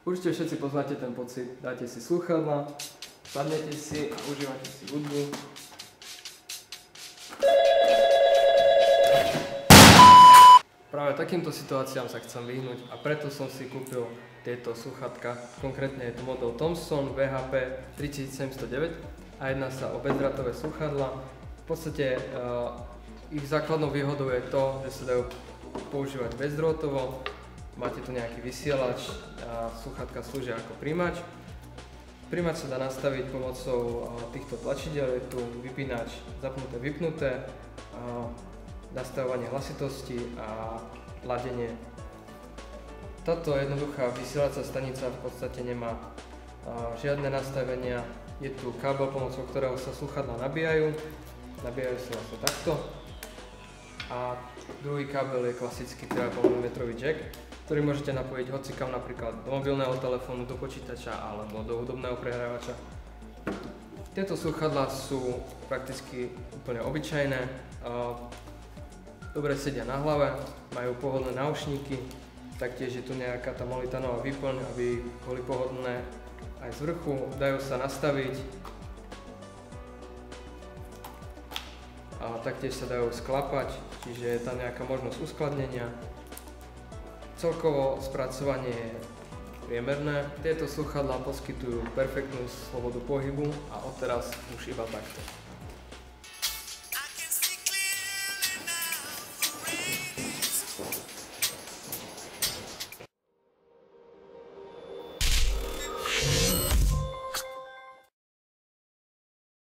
Určite všetci poznáte ten pocit, dáte si slúchadlá, sadnete si a užívate si hudbu. Práve takýmto situáciám sa chcem vyhnúť a preto som si kúpil tieto slúchadká. Konkrétne je to model Thomson VHP 3709 a jedná sa o bezdrátové slúchadlá. V podstate ich základnou výhodou je to, že sa dajú používať bezdrôtovo. Máte tu nejaký vysielač a slúchadká slúžia ako prijímač. Prijímač sa dá nastaviť pomocou týchto tlačidiel, je tu vypínač zapnuté, vypnuté, nastavovanie hlasitosti a ladenie. Táto jednoduchá vysielacia stanica v podstate nemá žiadne nastavenia. Je tu kábel, pomocou ktorého sa slúchadlá nabíjajú. Nabíjajú sa vlastne takto. A druhý kábel je klasický 3,5 mm jack, ktorý môžete napojiť hocikam, napríklad do mobilného telefónu, do počítača alebo do hudobného prehrávača. Tieto slúchadlá sú prakticky úplne obyčajné, dobre sedia na hlave, majú pohodlné náušníky, taktiež je tu nejaká tá molitanová výplň, aby boli pohodlné aj z vrchu, dajú sa nastaviť a taktiež sa dajú sklapať, čiže je tam nejaká možnosť uskladnenia. Celkovo spracovanie je priemerné. Tieto slúchadlá poskytujú perfektnú slobodu pohybu a odteraz už iba takto.